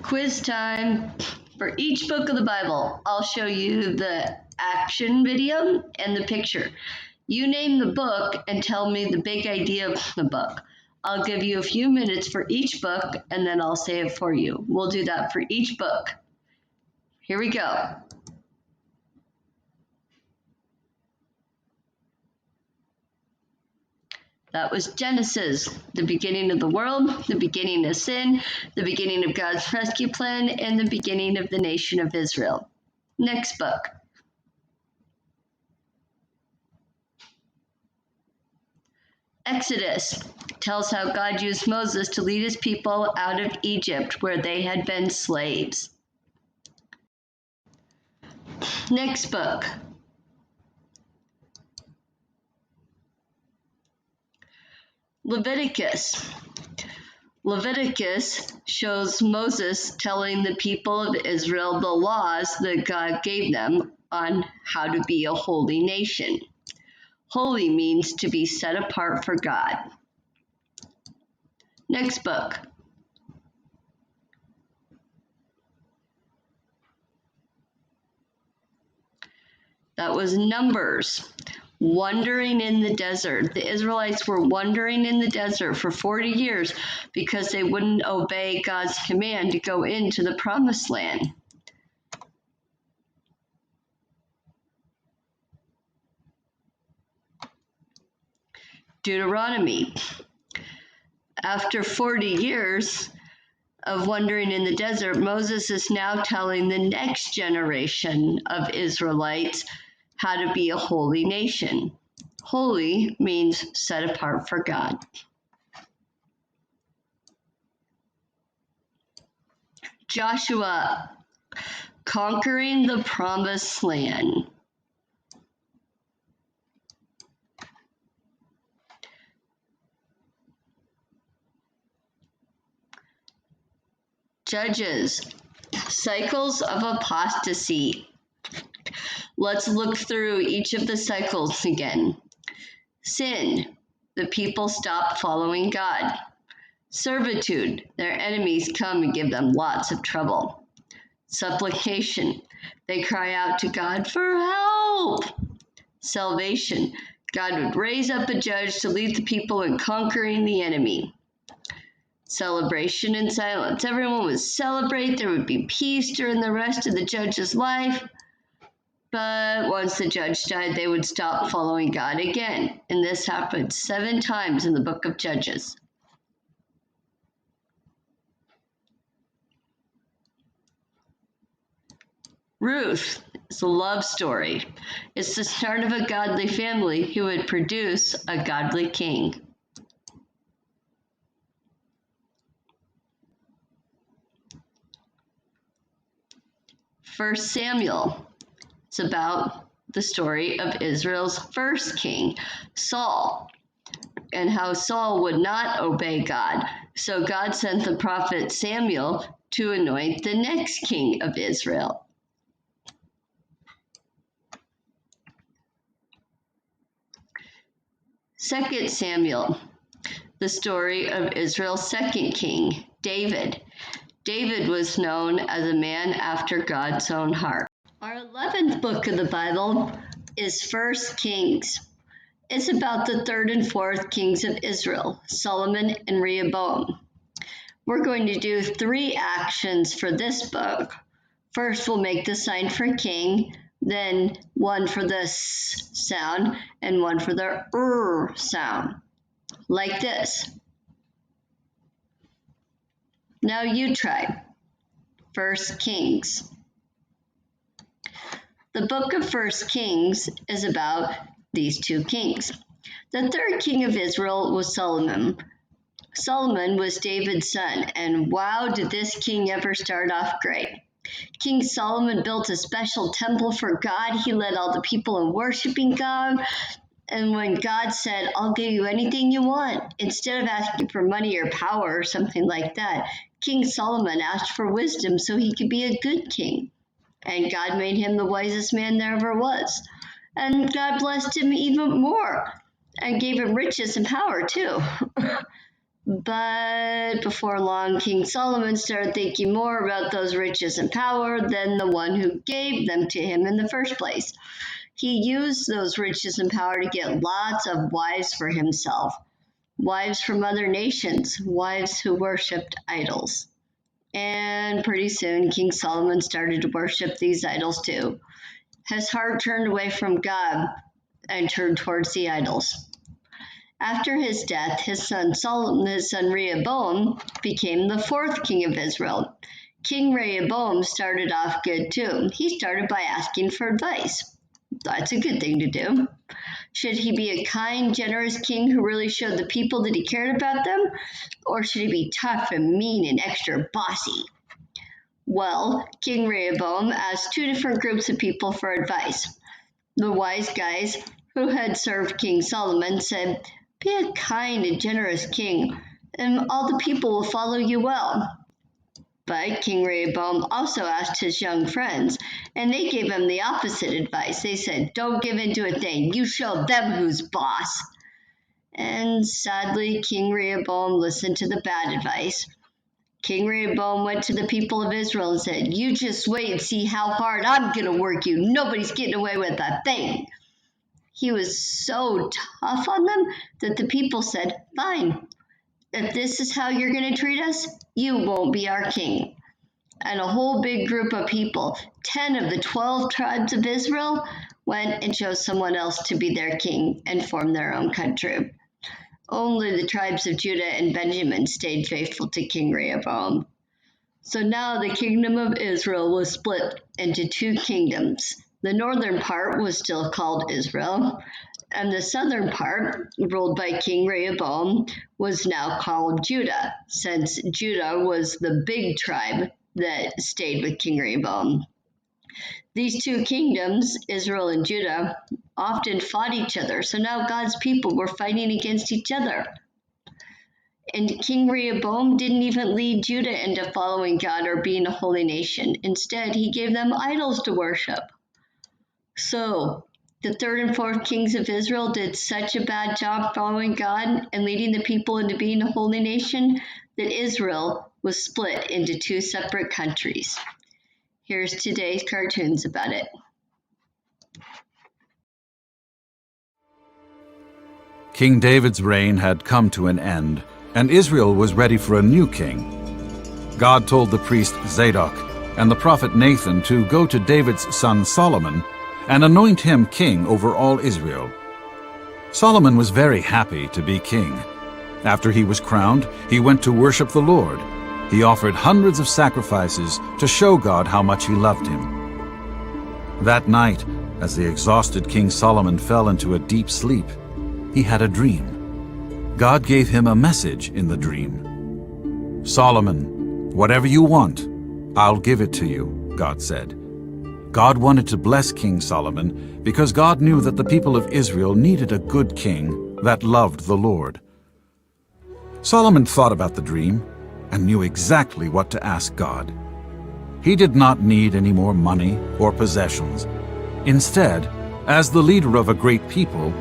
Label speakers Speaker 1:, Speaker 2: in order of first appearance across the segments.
Speaker 1: Quiz time. For each book of the Bible, I'll show you the action video and the picture. You name the book and tell me the big idea of the book. I'll give you a few minutes for each book and then I'll say it for you. We'll do that for each book. Here we go. That was Genesis, the beginning of the world, the beginning of sin, the beginning of God's rescue plan, and the beginning of the nation of Israel. Next book. Exodus tells how God used Moses to lead his people out of Egypt where they had been slaves. Next book. Leviticus. Leviticus shows Moses telling the people of Israel the laws that God gave them on how to be a holy nation. Holy means to be set apart for God. Next book. That was Numbers. Wandering in the desert. The Israelites were wandering in the desert for 40 years because they wouldn't obey God's command to go into the promised land. Deuteronomy. After 40 years of wandering in the desert, Moses is now telling the next generation of Israelites how to be a holy nation. Holy means set apart for God. Joshua, conquering the promised land. Judges, cycles of apostasy. Let's look through each of the cycles again. Sin, the people stop following God. Servitude, their enemies come and give them lots of trouble. Supplication, they cry out to God for help. Salvation, God would raise up a judge to lead the people in conquering the enemy. Celebration and silence, everyone would celebrate, there would be peace during the rest of the judge's life. But once the judge died, they would stop following God again. And this happened 7 times in the book of Judges. Ruth is a love story. It's the start of a godly family who would produce a godly king. First Samuel. It's about the story of Israel's first king, Saul, and how Saul would not obey God. So God sent the prophet Samuel to anoint the next king of Israel. Second Samuel, the story of Israel's second king, David. David was known as a man after God's own heart. Our 11th book of the Bible is 1 Kings. It's about the 3rd and 4th kings of Israel, Solomon and Rehoboam. We're going to do 3 actions for this book. First, we'll make the sign for king, then one for the S sound and one for the R sound, like this. Now you try. 1 Kings. The book of 1 Kings is about these 2 kings. The 3rd king of Israel was Solomon. Solomon was David's son, and wow, did this king ever start off great. King Solomon built a special temple for God. He led all the people in worshiping God. And when God said, I'll give you anything you want, instead of asking for money or power or something like that, King Solomon asked for wisdom so he could be a good king. And God made him the wisest man there ever was. And God blessed him even more and gave him riches and power too. But before long, King Solomon started thinking more about those riches and power than the one who gave them to him in the first place. He used those riches and power to get lots of wives for himself, wives from other nations, wives who worshipped idols. And pretty soon, King Solomon started to worship these idols too. His heart turned away from God and turned towards the idols. After his death, his son Rehoboam became the fourth king of Israel. King Rehoboam started off good too. He started by asking for advice. That's a good thing to do. Should he be a kind, generous king who really showed the people that he cared about them? Or should he be tough and mean and extra bossy? Well, King Rehoboam asked two different groups of people for advice. The wise guys who had served King Solomon said, "Be a kind and generous king, and all the people will follow you well." But King Rehoboam also asked his young friends, and they gave him the opposite advice. They said, "Don't give in to a thing. You show them who's boss." And sadly, King Rehoboam listened to the bad advice. King Rehoboam went to the people of Israel and said, "You just wait and see how hard I'm going to work you. Nobody's getting away with a thing." He was so tough on them that the people said, "Fine. If this is how you're going to treat us, you won't be our king." And a whole big group of people, 10 of the 12 tribes of Israel, went and chose someone else to be their king and formed their own country. Only the tribes of Judah and Benjamin stayed faithful to King Rehoboam. So now the kingdom of Israel was split into two kingdoms. The northern part was still called Israel, and the southern part, ruled by King Rehoboam, was now called Judah, since Judah was the big tribe that stayed with King Rehoboam. These two kingdoms, Israel and Judah, often fought each other, so now God's people were fighting against each other. And King Rehoboam didn't even lead Judah into following God or being a holy nation. Instead, he gave them idols to worship. So, the third and fourth kings of Israel did such a bad job following God and leading the people into being a holy nation that Israel was split into two separate countries. Here's today's cartoons about it.
Speaker 2: King David's reign had come to an end, and Israel was ready for a new king. God told the priest Zadok and the prophet Nathan to go to David's son Solomon and anoint him king over all Israel. Solomon was very happy to be king. After he was crowned, he went to worship the Lord. He offered hundreds of sacrifices to show God how much he loved him. That night, as the exhausted King Solomon fell into a deep sleep, he had a dream. God gave him a message in the dream. "Solomon, whatever you want, I'll give it to you," God said. God wanted to bless King Solomon because God knew that the people of Israel needed a good king that loved the Lord. Solomon thought about the dream and knew exactly what to ask God. He did not need any more money or possessions. Instead, as the leader of a great people,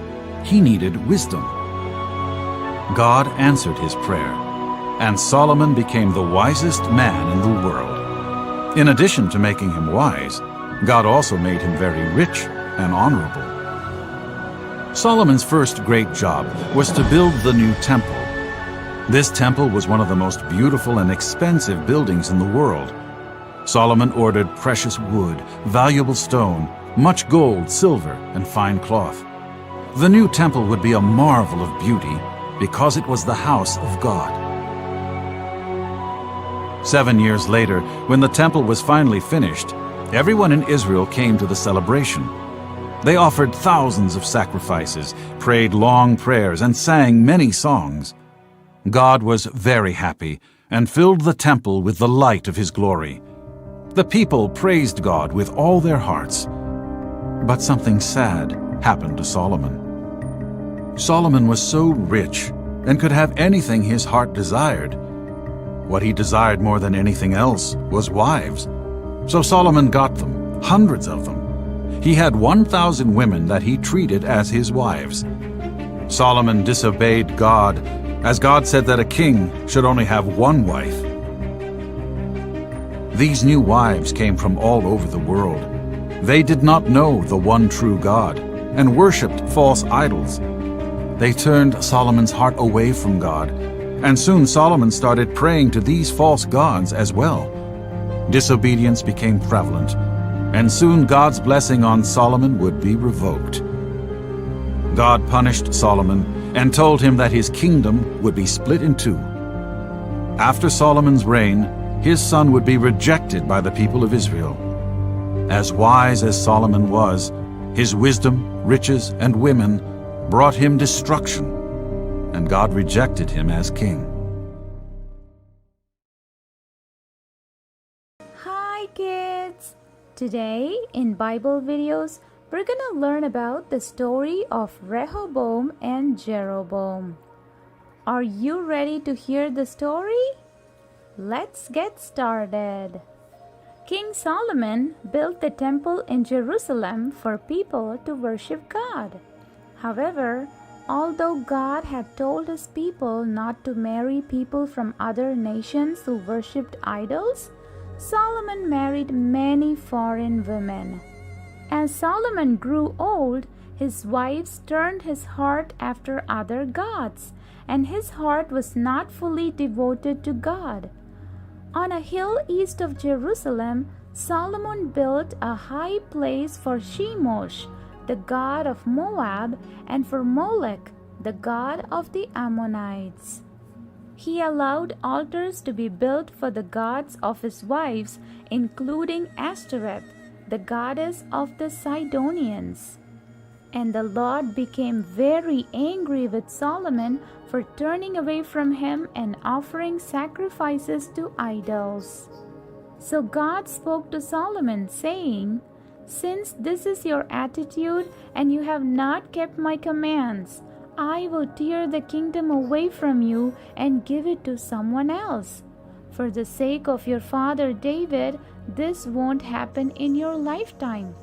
Speaker 2: he needed wisdom. God answered his prayer, and Solomon became the wisest man in the world. In addition to making him wise, God also made him very rich and honorable. Solomon's first great job was to build the new temple. This temple was one of the most beautiful and expensive buildings in the world. Solomon ordered precious wood, valuable stone, much gold, silver, and fine cloth. The new temple would be a marvel of beauty because it was the house of God. 7 years later, when the temple was finally finished, everyone in Israel came to the celebration. They offered thousands of sacrifices, prayed long prayers, and sang many songs. God was very happy and filled the temple with the light of his glory. The people praised God with all their hearts. But something sad happened to Solomon. Solomon was so rich and could have anything his heart desired. What he desired more than anything else was wives. So Solomon got them, hundreds of them. He had 1,000 women that he treated as his wives. Solomon disobeyed God as God said that a king should only have one wife. These new wives came from all over the world. They did not know the one true God and worshipped false idols. They turned Solomon's heart away from God, and soon Solomon started praying to these false gods as well. Disobedience became prevalent, and soon God's blessing on Solomon would be revoked. God punished Solomon and told him that his kingdom would be split in two. After Solomon's reign, his son would be rejected by the people of Israel. As wise as Solomon was, his wisdom, riches, and women brought him destruction, and God rejected him as king.
Speaker 3: Hi kids! Today in Bible videos, we're gonna learn about the story of Rehoboam and Jeroboam. Are you ready to hear the story? Let's get started. King Solomon built the temple in Jerusalem for people to worship God. However, although God had told his people not to marry people from other nations who worshipped idols, Solomon married many foreign women. As Solomon grew old, his wives turned his heart after other gods, and his heart was not fully devoted to God. On a hill east of Jerusalem, Solomon built a high place for Chemosh, the god of Moab, and for Molech, the god of the Ammonites. He allowed altars to be built for the gods of his wives, including Ashtoreth, the goddess of the Sidonians. And the Lord became very angry with Solomon for turning away from him and offering sacrifices to idols. So God spoke to Solomon, saying, "Since this is your attitude and you have not kept my commands, I will tear the kingdom away from you and give it to someone else. For the sake of your father David, this won't happen in your lifetime,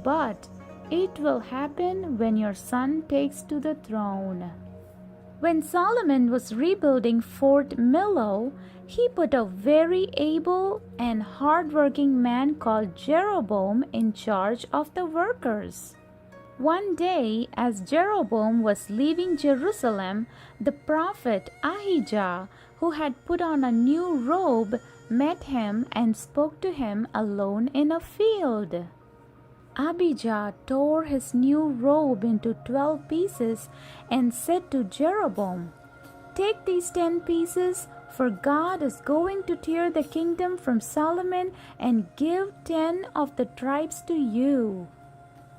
Speaker 3: but it will happen when your son takes to the throne." When Solomon was rebuilding Fort Millo, he put a very able and hardworking man called Jeroboam in charge of the workers. One day, as Jeroboam was leaving Jerusalem, the prophet Ahijah, who had put on a new robe, met him and spoke to him alone in a field. Abijah tore his new robe into 12 pieces and said to Jeroboam, "Take these 10 pieces, for God is going to tear the kingdom from Solomon and give 10 of the tribes to you.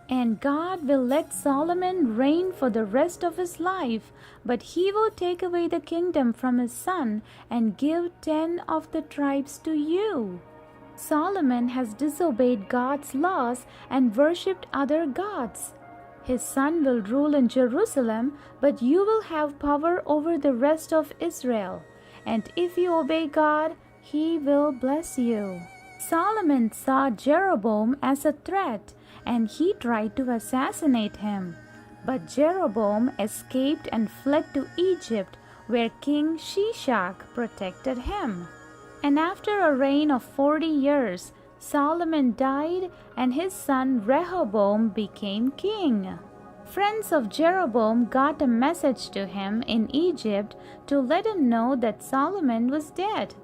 Speaker 3: And God will let Solomon reign for the rest of his life, but he will take away the kingdom from his son and give 10 of the tribes to you. Solomon has disobeyed God's laws and worshipped other gods. His son will rule in Jerusalem, but you will have power over the rest of Israel. And if you obey God, he will bless you." Solomon saw Jeroboam as a threat, and he tried to assassinate him. But Jeroboam escaped and fled to Egypt, where King Shishak protected him. And after a reign of 40 years, Solomon died, and his son Rehoboam became king. Friends of Jeroboam got a message to him in Egypt to let him know that Solomon was dead.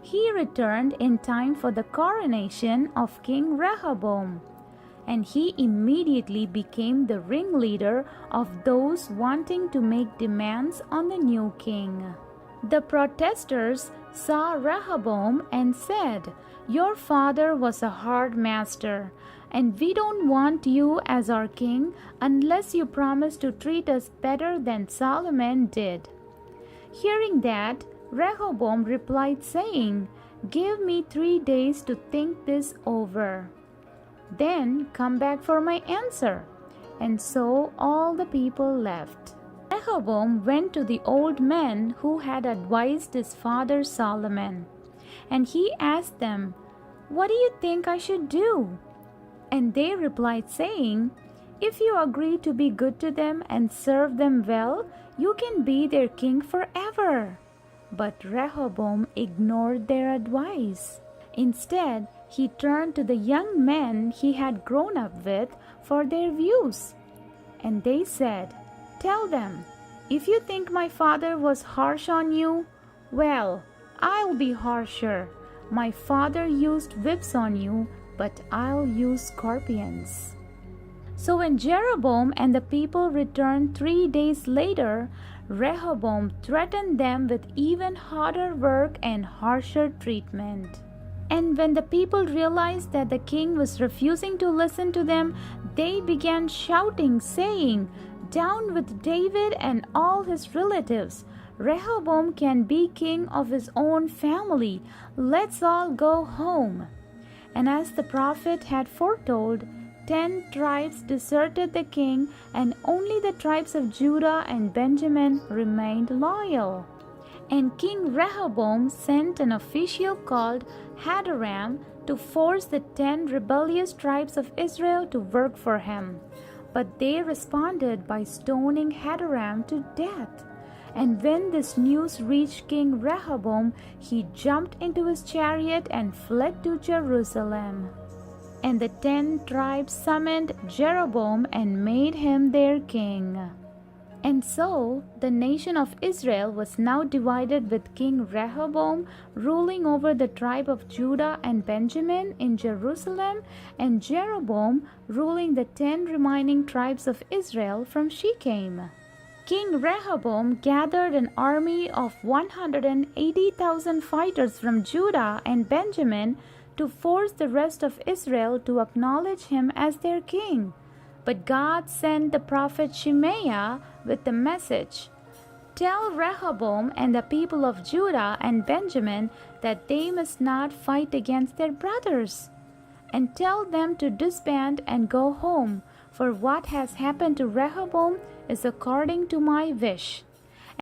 Speaker 3: He returned in time for the coronation of King Rehoboam, and he immediately became the ringleader of those wanting to make demands on the new king. The protesters saw Rehoboam and said, "Your father was a hard master, and we don't want you as our king unless you promise to treat us better than Solomon did." Hearing that, Rehoboam replied, saying, "Give me 3 days to think this over. Then come back for my answer." And so all the people left. Rehoboam went to the old men who had advised his father Solomon, and he asked them, "What do you think I should do?" And they replied, saying, If you agree to be good to them and serve them well, you can be their king forever." But Rehoboam ignored their advice. Instead, he turned to the young men he had grown up with for their views. And they said, "Tell them, if you think my father was harsh on you, well, I'll be harsher. My father used whips on you, but I'll use scorpions." So when Jeroboam and the people returned 3 days later, Rehoboam threatened them with even harder work and harsher treatment. And when the people realized that the king was refusing to listen to them, they began shouting, saying, "Down with David and all his relatives! Rehoboam can be king of his own family. Let's all go home." And as the prophet had foretold, 10 tribes deserted the king, and only the tribes of Judah and Benjamin remained loyal. And King Rehoboam sent an official called Hadoram to force the 10 rebellious tribes of Israel to work for him. But they responded by stoning Hadoram to death. And when this news reached King Rehoboam, he jumped into his chariot and fled to Jerusalem. And the 10 tribes summoned Jeroboam and made him their king. And so the nation of Israel was now divided, with King Rehoboam ruling over the tribe of Judah and Benjamin in Jerusalem, and Jeroboam ruling the 10 remaining tribes of Israel from Shechem. King Rehoboam gathered an army of 180,000 fighters from Judah and Benjamin to force the rest of Israel to acknowledge him as their king. But God sent the prophet Shemaiah with the message, "Tell Rehoboam and the people of Judah and Benjamin that they must not fight against their brothers. And tell them to disband and go home, for what has happened to Rehoboam is according to my wish."